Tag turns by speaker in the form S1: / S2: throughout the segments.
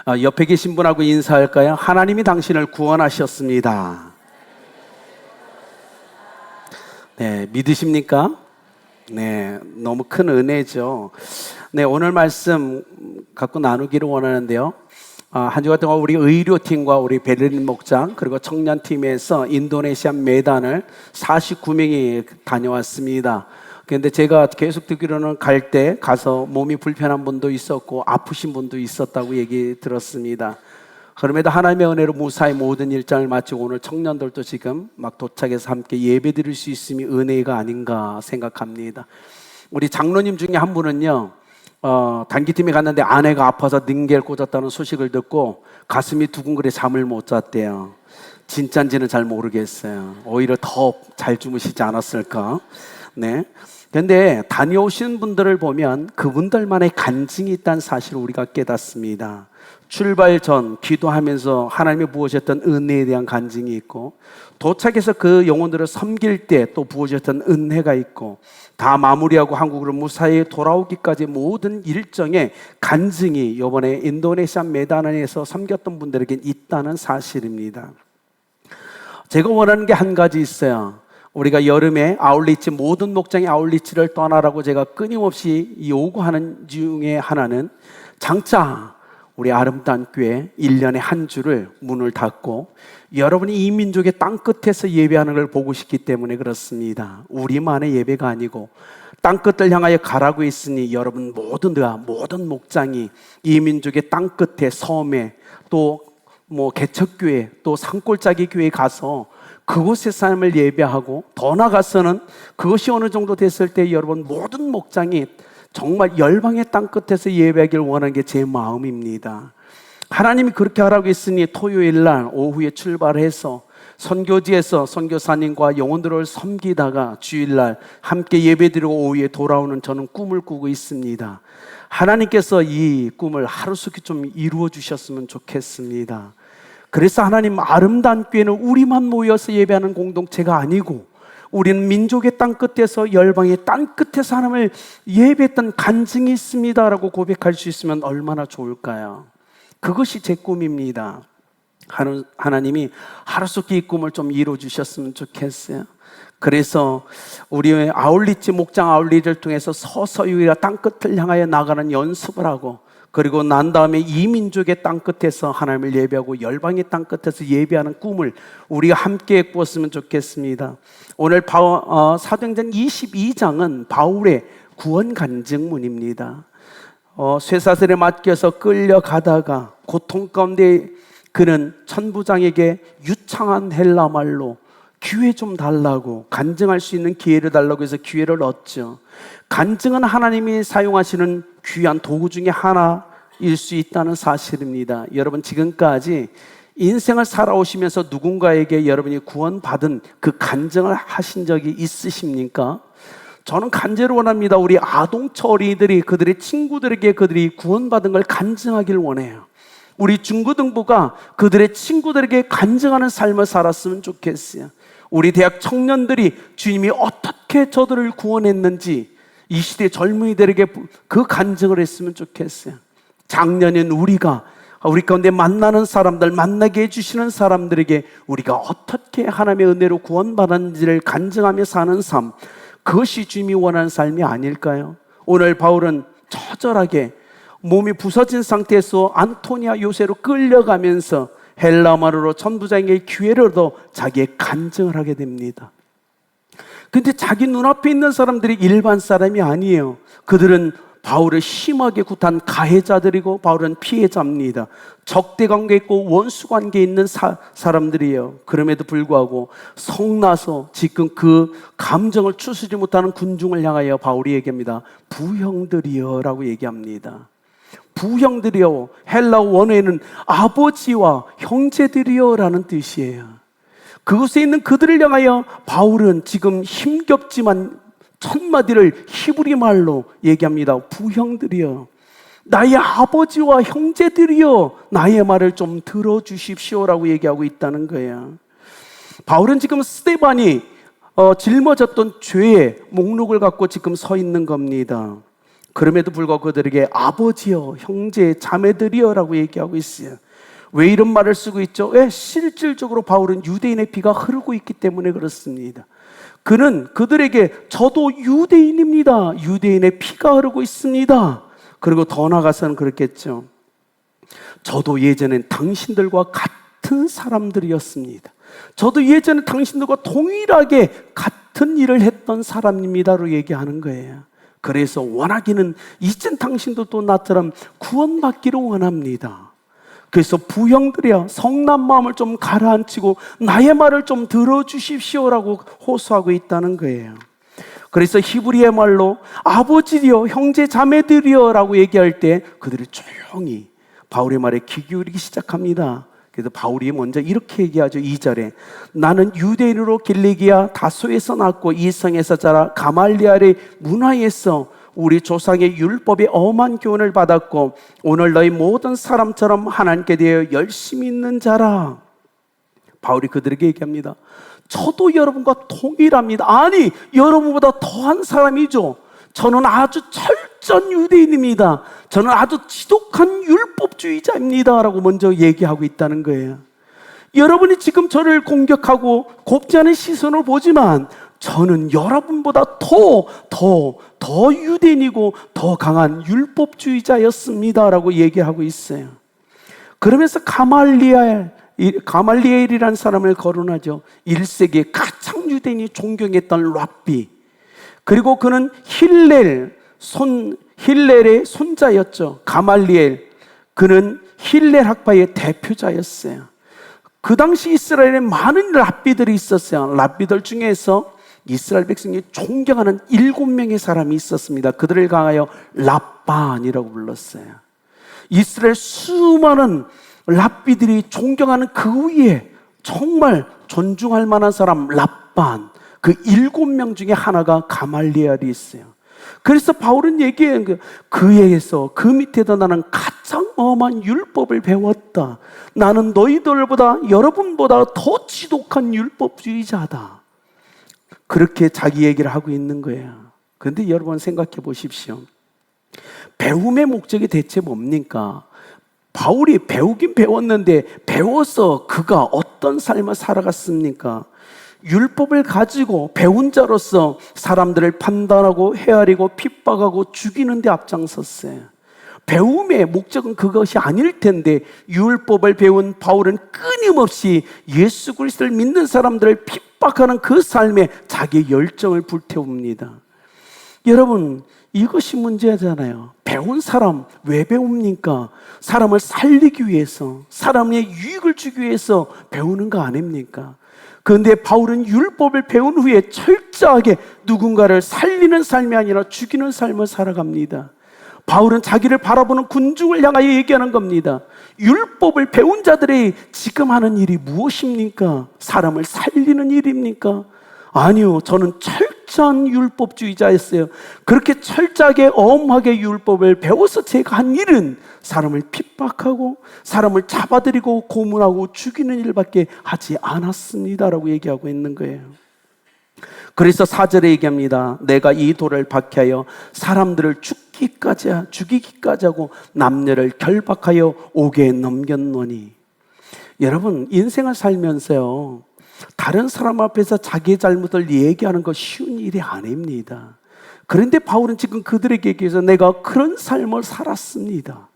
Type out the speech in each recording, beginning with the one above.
S1: 옆에 계신 분하고 인사할까요? 하나님이 당신을 구원하셨습니다. 네, 믿으십니까? 네, 너무 큰 은혜죠. 네, 오늘 말씀 갖고 나누기를 원하는데요. 한 주간 동안 우리 의료팀과 우리 베를린 목장 그리고 청년팀에서 인도네시아 메단을 49명이 다녀왔습니다. 그런데 제가 계속 듣기로는 갈 때 가서 몸이 불편한 분도 있었고 아프신 분도 있었다고 얘기 들었습니다. 그럼에도 하나님의 은혜로 무사히 모든 일정을 마치고 오늘 청년들도 지금 막 도착해서 함께 예배 드릴 수 있음이 은혜가 아닌가 생각합니다. 우리 장로님 중에 한 분은요, 단기팀에 갔는데 아내가 아파서 능계를 꽂았다는 소식을 듣고 가슴이 두근거려 잠을 못 잤대요. 진짠지는 잘 모르겠어요. 오히려 더 잘 주무시지 않았을까? 네. 그런데 다녀오신 분들을 보면 그분들만의 간증이 있다는 사실을 우리가 깨닫습니다. 출발 전 기도하면서 하나님이 부어주셨던 은혜에 대한 간증이 있고, 도착해서 그 영혼들을 섬길 때 또 부어주셨던 은혜가 있고, 다 마무리하고 한국으로 무사히 돌아오기까지 모든 일정의 간증이 이번에 인도네시아 메단에서 섬겼던 분들에게 있다는 사실입니다. 제가 원하는 게 한 가지 있어요. 우리가 여름에 아울리치, 모든 목장의 아울리치를 떠나라고 제가 끊임없이 요구하는 중에 하나는, 장차 우리 아름다운 교회 1년에 한 주를 문을 닫고 여러분이 이 민족의 땅끝에서 예배하는 걸 보고 싶기 때문에 그렇습니다. 우리만의 예배가 아니고 땅끝을 향하여 가라고 했으니 여러분 모든 목장이 이 민족의 땅끝에, 섬에, 또 개척교회, 또 산골짜기 교회에 가서 그곳의 삶을 예배하고, 더 나아가서는 그것이 어느 정도 됐을 때 여러분 모든 목장이 정말 열방의 땅끝에서 예배하기를 원하는 게 제 마음입니다. 하나님이 그렇게 하라고 했으니 토요일 날 오후에 출발해서 선교지에서 선교사님과 영혼들을 섬기다가 주일날 함께 예배드리고 오후에 돌아오는 저는 꿈을 꾸고 있습니다. 하나님께서 이 꿈을 하루속히 좀 이루어 주셨으면 좋겠습니다. 그래서 하나님, 아름다운 교회는 우리만 모여서 예배하는 공동체가 아니고 우리는 민족의 땅끝에서, 열방의 땅끝에서 하나님을 예배했던 간증이 있습니다 라고 고백할 수 있으면 얼마나 좋을까요? 그것이 제 꿈입니다. 하나님이 하루속히 이 꿈을 좀 이루어 주셨으면 좋겠어요. 그래서 우리의 아울리치, 목장 아울리를 통해서 서서히 땅끝을 향하여 나가는 연습을 하고, 그리고 난 다음에 이 민족의 땅끝에서 하나님을 예배하고 열방의 땅끝에서 예배하는 꿈을 우리가 함께 꾸었으면 좋겠습니다. 오늘 사도행전 22장은 바울의 구원 간증문입니다. 쇠사슬에 맡겨서 끌려가다가 고통 가운데 그는 천부장에게 유창한 헬라말로 기회 좀 달라고, 간증할 수 있는 기회를 달라고 해서 기회를 얻죠. 간증은 하나님이 사용하시는 귀한 도구 중에 하나일 수 있다는 사실입니다. 여러분, 지금까지 인생을 살아오시면서 누군가에게 여러분이 구원받은 그 간증을 하신 적이 있으십니까? 저는 간절히 원합니다. 우리 아동처 어린이들이 그들의 친구들에게 그들이 구원받은 걸 간증하길 원해요. 우리 중고등부가 그들의 친구들에게 간증하는 삶을 살았으면 좋겠어요. 우리 대학 청년들이 주님이 어떻게 저들을 구원했는지 이 시대 젊은이들에게 그 간증을 했으면 좋겠어요. 작년엔 우리 가운데 만나는 사람들, 만나게 해주시는 사람들에게 우리가 어떻게 하나님의 은혜로 구원받았는지를 간증하며 사는 삶, 그것이 주님이 원하는 삶이 아닐까요? 오늘 바울은 처절하게 몸이 부서진 상태에서 안토니아 요새로 끌려가면서 헬라말로 천부장에게 기회를 얻어 자기의 간증을 하게 됩니다. 근데 자기 눈앞에 있는 사람들이 일반 사람이 아니에요. 그들은 바울을 심하게 굿한 가해자들이고 바울은 피해자입니다. 적대 관계에 있고 원수 관계에 있는 사람들이에요. 그럼에도 불구하고 성나서 지금 그 감정을 추스르지 못하는 군중을 향하여 바울이 얘기합니다. 부형들이여 라고 얘기합니다. 부형들이여, 헬라 원어에는 아버지와 형제들이여 라는 뜻이에요. 그곳에 있는 그들을 향하여 바울은 지금 힘겹지만 첫마디를 히브리 말로 얘기합니다. 부형들이여, 나의 아버지와 형제들이여, 나의 말을 좀 들어주십시오 라고 얘기하고 있다는 거예요. 바울은 지금 스데반이 짊어졌던 죄의 목록을 갖고 지금 서 있는 겁니다. 그럼에도 불구하고 그들에게 아버지여, 형제, 자매들이여 라고 얘기하고 있어요. 왜 이런 말을 쓰고 있죠? 왜? 실질적으로 바울은 유대인의 피가 흐르고 있기 때문에 그렇습니다. 그는 그들에게 저도 유대인입니다. 유대인의 피가 흐르고 있습니다. 그리고 더 나아가서는 그렇겠죠. 저도 예전엔 당신들과 같은 사람들이었습니다. 저도 예전에 당신들과 동일하게 같은 일을 했던 사람입니다로 얘기하는 거예요. 그래서 원하기는 이젠 당신들도 나처럼 구원받기를 원합니다. 그래서 부형들이여 성난 마음을 좀 가라앉히고 나의 말을 좀 들어주십시오라고 호소하고 있다는 거예요. 그래서 히브리의 말로 아버지여, 형제, 자매들이여 라고 얘기할 때 그들이 조용히 바울의 말에 귀 기울이기 시작합니다. 그래서 바울이 먼저 이렇게 얘기하죠. 2절에 나는 유대인으로 길리기아 다소에서 났고 이 성에서 자라 가말리엘의 문화에서 우리 조상의 율법의 엄한 교훈을 받았고 오늘 너희 모든 사람처럼 하나님께 대하여 열심히 있는 자라. 바울이 그들에게 얘기합니다. 저도 여러분과 동일합니다. 아니, 여러분보다 더한 사람이죠. 저는 아주 철저한 유대인입니다. 저는 아주 지독한 율법주의자입니다 라고 먼저 얘기하고 있다는 거예요. 여러분이 지금 저를 공격하고 곱지 않은 시선으로 보지만 저는 여러분보다 더 유대인이고 더 강한 율법주의자였습니다 라고 얘기하고 있어요. 그러면서 가말리엘이라는 사람을 거론하죠. 1세기에 가장 유대인이 존경했던 랍비. 그리고 그는 힐렐의 손자였죠. 가말리엘. 그는 힐렐 학파의 대표자였어요. 그 당시 이스라엘에 많은 랍비들이 있었어요. 랍비들 중에서 이스라엘 백성이 존경하는 7명의 사람이 있었습니다. 그들을 강하여 랍반이라고 불렀어요. 이스라엘 수많은 랍비들이 존경하는 그 위에 정말 존중할 만한 사람 랍반, 그 7명 중에 하나가 가말리엘이 있어요. 그래서 바울은 얘기해요. 그에게서 그 밑에다 나는 가장 엄한 율법을 배웠다. 나는 너희들보다 여러분보다 더 지독한 율법주의자다. 그렇게 자기 얘기를 하고 있는 거예요. 그런데 여러분 생각해 보십시오. 배움의 목적이 대체 뭡니까? 바울이 배우긴 배웠는데 배워서 그가 어떤 삶을 살아갔습니까? 율법을 가지고 배운 자로서 사람들을 판단하고 헤아리고 핍박하고 죽이는 데 앞장섰어요. 배움의 목적은 그것이 아닐 텐데 율법을 배운 바울은 끊임없이 예수 그리스도를 믿는 사람들을 핍박하는 그 삶에 자기의 열정을 불태웁니다. 여러분, 이것이 문제잖아요. 배운 사람 왜 배웁니까? 사람을 살리기 위해서, 사람의 유익을 주기 위해서 배우는 거 아닙니까? 그런데 바울은 율법을 배운 후에 철저하게 누군가를 살리는 삶이 아니라 죽이는 삶을 살아갑니다. 바울은 자기를 바라보는 군중을 향하여 얘기하는 겁니다. 율법을 배운 자들이 지금 하는 일이 무엇입니까? 사람을 살리는 일입니까? 아니요, 저는 철저한 율법주의자였어요. 그렇게 철저하게 엄하게 율법을 배워서 제가 한 일은 사람을 핍박하고 사람을 잡아들이고 고문하고 죽이는 일밖에 하지 않았습니다라고 얘기하고 있는 거예요. 그래서 4절에 얘기합니다. 내가 이 돌을 박해하여 사람들을 죽이기까지 하고 남녀를 결박하여 옥에 넘겼노니. 여러분, 인생을 살면서요, 다른 사람 앞에서 자기의 잘못을 얘기하는 거 쉬운 일이 아닙니다. 그런데 바울은 지금 그들에게 얘기해서 내가 그런 삶을 살았습니다.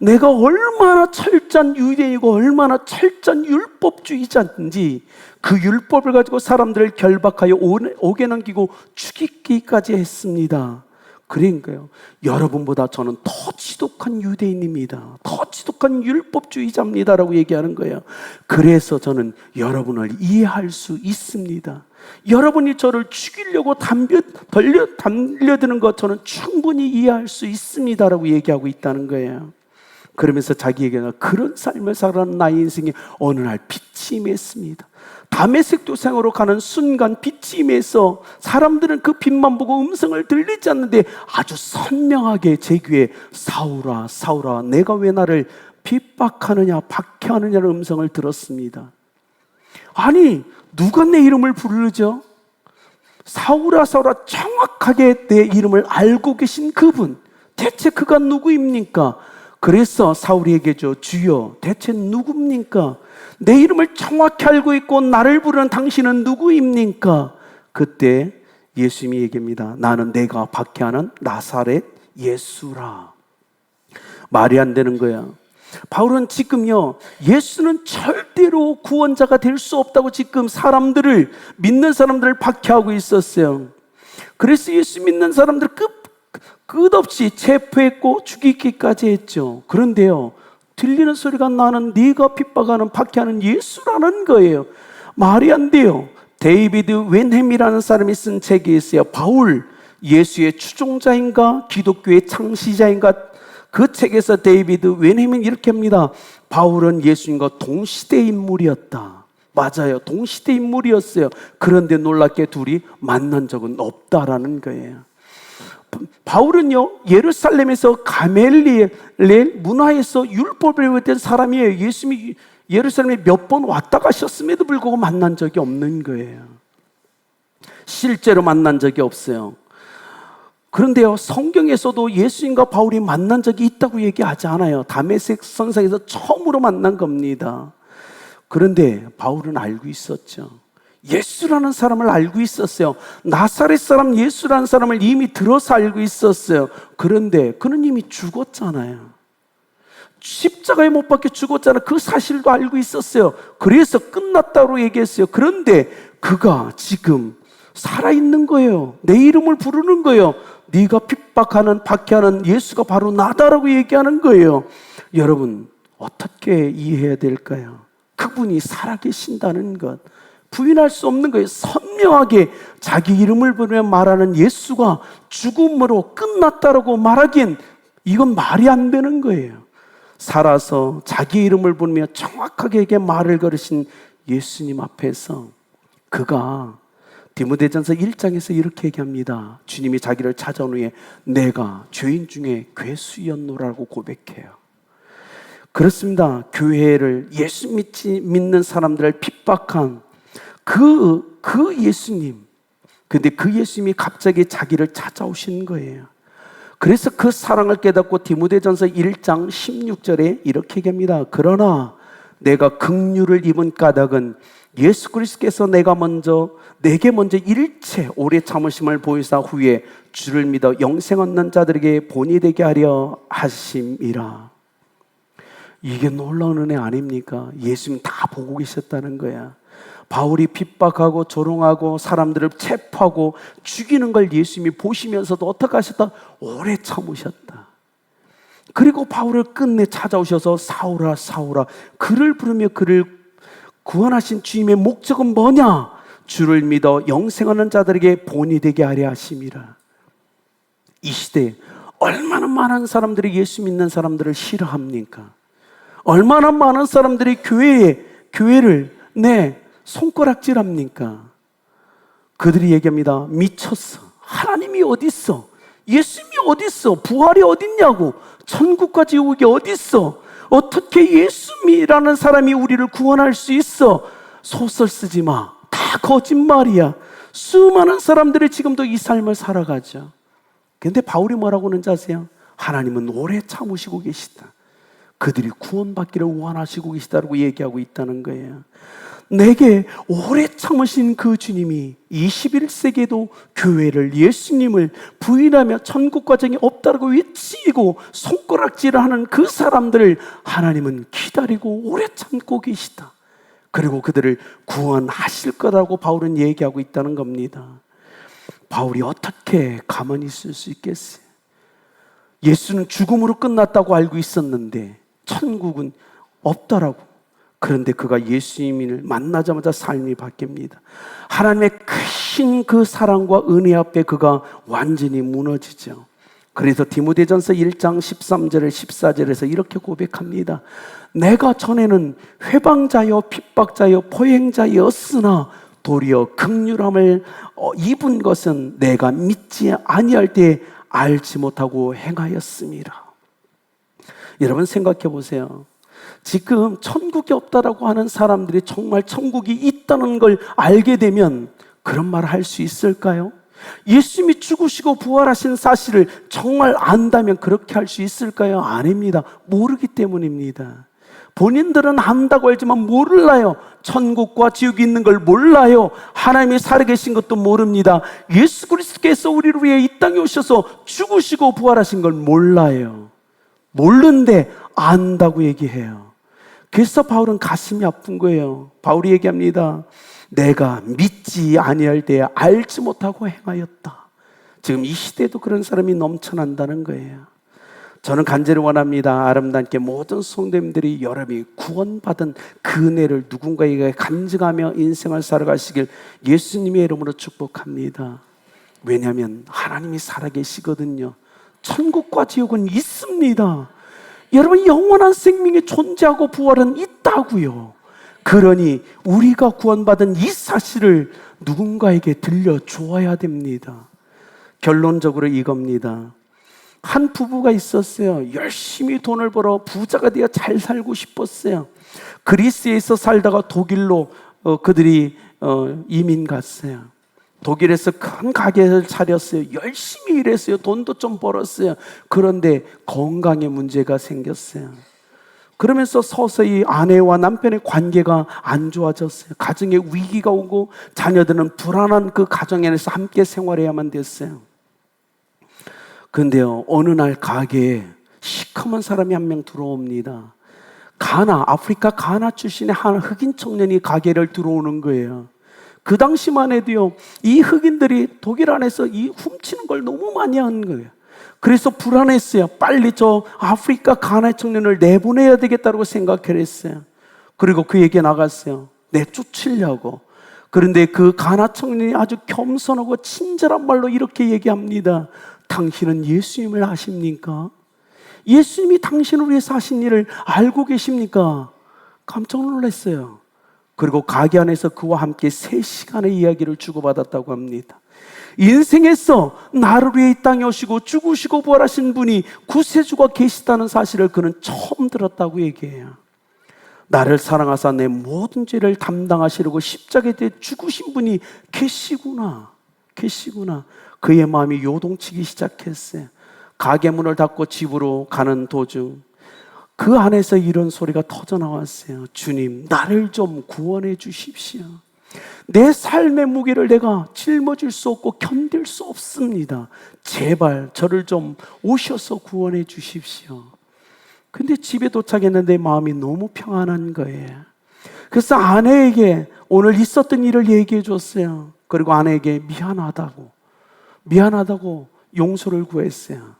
S1: 내가 얼마나 철저한 유대인이고 얼마나 철저한 율법주의자인지 그 율법을 가지고 사람들을 결박하여 옥에 넘기고 죽이기까지 했습니다. 그러니까요, 여러분보다 저는 더 지독한 유대인입니다. 더 지독한 율법주의자입니다 라고 얘기하는 거예요. 그래서 저는 여러분을 이해할 수 있습니다. 여러분이 저를 죽이려고 달려드는 것 저는 충분히 이해할 수 있습니다 라고 얘기하고 있다는 거예요. 그러면서 자기에게는 그런 삶을 살아가는 나의 인생에 어느 날 빛이 임했습니다. 다메섹 도상으로 가는 순간 빛이 임해서 사람들은 그 빛만 보고 음성을 들리지 않는데 아주 선명하게 제 귀에 사울아 사울아 내가 왜 나를 핍박하느냐 박해하느냐는 음성을 들었습니다. 아니, 누가 내 이름을 부르죠? 사울아 사울아 정확하게 내 이름을 알고 계신 그분, 대체 그가 누구입니까? 그래서 사울이 얘기하죠. 주여, 대체 누굽니까? 내 이름을 정확히 알고 있고 나를 부르는 당신은 누구입니까? 그때 예수님이 얘기합니다. 나는 내가 박해하는 나사렛 예수라. 말이 안 되는 거야. 바울은 지금요, 예수는 절대로 구원자가 될 수 없다고 지금 믿는 사람들을 박해하고 있었어요. 그래서 예수 믿는 사람들 끝없이 체포했고 죽이기까지 했죠. 그런데요, 들리는 소리가 나는 네가 핍박하는 박해하는 예수라는 거예요. 말이 안 돼요. 데이비드 웬햄이라는 사람이 쓴 책이 있어요. 바울, 예수의 추종자인가 기독교의 창시자인가. 그 책에서 데이비드 웬햄은 이렇게 합니다. 바울은 예수님과 동시대 인물이었다. 맞아요, 동시대 인물이었어요. 그런데 놀랍게 둘이 만난 적은 없다라는 거예요. 바울은요, 예루살렘에서 가멜리엘 문화에서 율법을 배웠던 사람이에요. 예수님이 예루살렘에 몇 번 왔다 가셨음에도 불구하고 만난 적이 없는 거예요. 실제로 만난 적이 없어요. 그런데요, 성경에서도 예수님과 바울이 만난 적이 있다고 얘기하지 않아요. 다메섹 선상에서 처음으로 만난 겁니다. 그런데 바울은 알고 있었죠. 예수라는 사람을 알고 있었어요. 나사렛 사람 예수라는 사람을 이미 들어서 알고 있었어요. 그런데 그는 이미 죽었잖아요. 십자가에 못 박혀 죽었잖아요. 그 사실도 알고 있었어요. 그래서 끝났다고 얘기했어요. 그런데 그가 지금 살아있는 거예요. 내 이름을 부르는 거예요. 네가 핍박하는 박해하는 예수가 바로 나다라고 얘기하는 거예요. 여러분, 어떻게 이해해야 될까요? 그분이 살아계신다는 것, 부인할 수 없는 거예요. 선명하게 자기 이름을 부르며 말하는 예수가 죽음으로 끝났다라고 말하기엔 이건 말이 안 되는 거예요. 살아서 자기 이름을 부르며 정확하게 말을 걸으신 예수님 앞에서 그가 디모데전서 1장에서 이렇게 얘기합니다. 주님이 자기를 찾아온 후에 내가 죄인 중에 괴수였노라고 고백해요. 그렇습니다. 교회를 예수 믿는 사람들을 핍박한 그 예수님, 근데 그 예수님이 갑자기 자기를 찾아오신 거예요. 그래서 그 사랑을 깨닫고 디모데전서 1장 16절에 이렇게 얘기합니다. 그러나 내가 긍휼을 입은 까닭은 예수 그리스도께서 내게 먼저 일체 오래 참으심을 보이사 후에 주를 믿어 영생 얻는 자들에게 본이 되게 하려 하심이라. 이게 놀라운 은혜 아닙니까? 예수님 다 보고 계셨다는 거야. 바울이 핍박하고 조롱하고 사람들을 체포하고 죽이는 걸 예수님이 보시면서도 어떻게 하셨다? 오래 참으셨다. 그리고 바울을 끝내 찾아오셔서 사울아 사울아, 그를 부르며 그를 구원하신 주님의 목적은 뭐냐? 주를 믿어 영생하는 자들에게 본이 되게 하려 하심이라. 이 시대에 얼마나 많은 사람들이 예수 믿는 사람들을 싫어합니까? 얼마나 많은 사람들이 교회를 손가락질합니까? 그들이 얘기합니다. 미쳤어. 하나님이 어디 있어? 예수님이 어디 있어? 부활이 어디 있냐고? 천국과 지옥이 어디 있어? 어떻게 예수님이라는 사람이 우리를 구원할 수 있어? 소설 쓰지 마. 다 거짓말이야. 수많은 사람들이 지금도 이 삶을 살아가죠. 그런데 바울이 뭐라고 하는지 아세요? 하나님은 오래 참으시고 계시다. 그들이 구원받기를 원하시고 계시다고 얘기하고 있다는 거예요. 내게 오래 참으신 그 주님이 21세기에도 교회를, 예수님을 부인하며 천국 과정이 없다고 외치고 손가락질을 하는 그 사람들을 하나님은 기다리고 오래 참고 계시다. 그리고 그들을 구원하실 거라고 바울은 얘기하고 있다는 겁니다. 바울이 어떻게 가만히 있을 수 있겠어요? 예수는 죽음으로 끝났다고 알고 있었는데 천국은 없다라고. 그런데 그가 예수님을 만나자마자 삶이 바뀝니다. 하나님의 크신 그 사랑과 은혜 앞에 그가 완전히 무너지죠. 그래서 디모데전서 1장 13절에 14절에서 이렇게 고백합니다. 내가 전에는 회방자여 핍박자여 포행자였으나 도리어 긍휼함을 입은 것은 내가 믿지 아니할 때 알지 못하고 행하였습니다. 여러분 생각해 보세요. 지금 천국이 없다라고 하는 사람들이 정말 천국이 있다는 걸 알게 되면 그런 말을 할 수 있을까요? 예수님이 죽으시고 부활하신 사실을 정말 안다면 그렇게 할 수 있을까요? 아닙니다. 모르기 때문입니다. 본인들은 안다고 알지만 몰라요. 천국과 지옥이 있는 걸 몰라요. 하나님이 살아계신 것도 모릅니다. 예수 그리스도께서 우리를 위해 이 땅에 오셔서 죽으시고 부활하신 걸 몰라요. 모르는데 안다고 얘기해요. 그래서 바울은 가슴이 아픈 거예요. 바울이 얘기합니다. 내가 믿지 아니할 때에 알지 못하고 행하였다. 지금 이 시대에도 그런 사람이 넘쳐난다는 거예요. 저는 간절히 원합니다. 아름답게 모든 성도님들이 여러분이 구원받은 그 은혜를 누군가에게 간증하며 인생을 살아가시길 예수님의 이름으로 축복합니다. 왜냐하면 하나님이 살아계시거든요. 천국과 지옥은 있습니다. 여러분, 영원한 생명이 존재하고 부활은 있다고요. 그러니 우리가 구원받은 이 사실을 누군가에게 들려주어야 됩니다. 결론적으로 이겁니다. 한 부부가 있었어요. 열심히 돈을 벌어 부자가 되어 잘 살고 싶었어요. 그리스에서 살다가 독일로 그들이 이민 갔어요. 독일에서 큰 가게를 차렸어요. 열심히 일했어요. 돈도 좀 벌었어요. 그런데 건강에 문제가 생겼어요. 그러면서 서서히 아내와 남편의 관계가 안 좋아졌어요. 가정에 위기가 오고 자녀들은 불안한 그 가정 안에서 함께 생활해야만 됐어요. 그런데요, 어느 날 가게에 시커먼 사람이 한 명 들어옵니다. 아프리카 가나 출신의 한 흑인 청년이 가게를 들어오는 거예요. 그 당시만 해도요, 이 흑인들이 독일 안에서 이 훔치는 걸 너무 많이 하는 거예요. 그래서 불안했어요. 빨리 저 아프리카 가나 청년을 내보내야 되겠다고 생각을 했어요. 그리고 그에게 나갔어요. 내쫓으려고. 그런데 그 가나 청년이 아주 겸손하고 친절한 말로 이렇게 얘기합니다. 당신은 예수님을 아십니까? 예수님이 당신을 위해서 하신 일을 알고 계십니까? 깜짝 놀랐어요. 그리고 가게 안에서 그와 함께 3시간의 이야기를 주고받았다고 합니다. 인생에서 나를 위해 이 땅에 오시고 죽으시고 부활하신 분이 구세주가 계시다는 사실을 그는 처음 들었다고 얘기해요. 나를 사랑하사 내 모든 죄를 담당하시려고 십자가에 죽으신 분이 계시구나. 그의 마음이 요동치기 시작했어요. 가게 문을 닫고 집으로 가는 도중 그 안에서 이런 소리가 터져나왔어요. 주님, 나를 좀 구원해 주십시오. 내 삶의 무게를 내가 짊어질 수 없고 견딜 수 없습니다. 제발 저를 좀 오셔서 구원해 주십시오. 근데 집에 도착했는데 마음이 너무 평안한 거예요. 그래서 아내에게 오늘 있었던 일을 얘기해 줬어요. 그리고 아내에게 미안하다고 용서를 구했어요.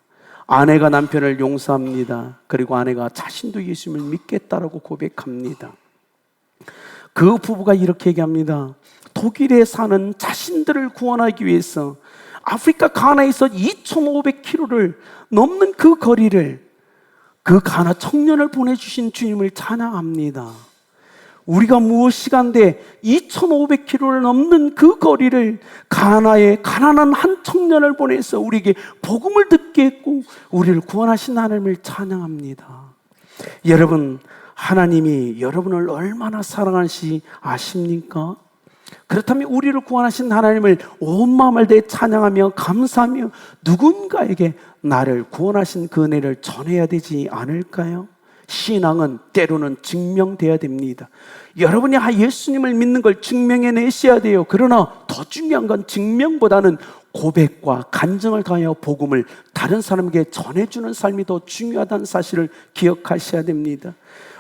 S1: 아내가 남편을 용서합니다. 그리고 아내가 자신도 예수님을 믿겠다라고 고백합니다. 그 부부가 이렇게 얘기합니다. 독일에 사는 자신들을 구원하기 위해서 아프리카 가나에서 2,500km를 넘는 그 거리를 그 가나 청년을 보내주신 주님을 찬양합니다. 우리가 무엇이간데 2,500km를 넘는 그 거리를 가나에 가난한 한 청년을 보내서 우리에게 복음을 듣게 했고 우리를 구원하신 하나님을 찬양합니다. 여러분, 하나님이 여러분을 얼마나 사랑하시는지 아십니까? 그렇다면 우리를 구원하신 하나님을 온 마음을 다해 찬양하며 감사하며 누군가에게 나를 구원하신 그 은혜를 전해야 되지 않을까요? 신앙은 때로는 증명돼야 됩니다. 여러분이 예수님을 믿는 걸 증명해내셔야 돼요. 그러나 더 중요한 건 증명보다는 고백과 간증을 가하여 복음을 다른 사람에게 전해주는 삶이 더 중요하다는 사실을 기억하셔야 됩니다.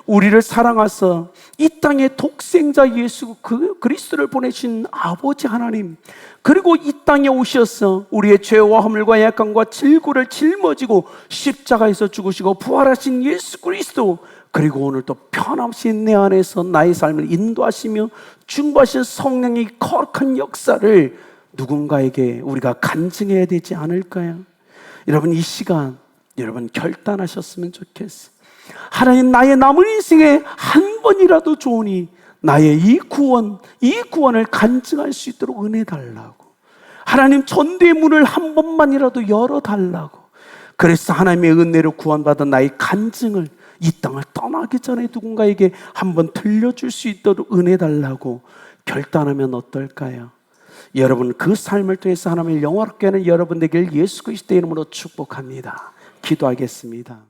S1: 우리를 사랑하사 이 땅에 독생자 예수 그리스도를 보내신 아버지 하나님, 그리고 이 땅에 오셔서 우리의 죄와 허물과 약함과 질고를 짊어지고 십자가에서 죽으시고 부활하신 예수 그리스도, 그리고 오늘 또 변함없이 내 안에서 나의 삶을 인도하시며 중보하신 성령의 거룩한 역사를 누군가에게 우리가 간증해야 되지 않을까요? 여러분, 이 시간 여러분 결단하셨으면 좋겠어요. 하나님, 나의 남은 인생에 한 번이라도 좋으니 나의 이 구원을 간증할 수 있도록 은혜 달라고. 하나님, 전도의 문을 한 번만이라도 열어달라고. 그래서 하나님의 은혜로 구원받은 나의 간증을 이 땅을 떠나기 전에 누군가에게 한번 들려줄 수 있도록 은혜 달라고 결단하면 어떨까요? 여러분 그 삶을 통해서 하나님을 영화롭게 하는 여러분 되길 예수 그리스도의 이름으로 축복합니다. 기도하겠습니다.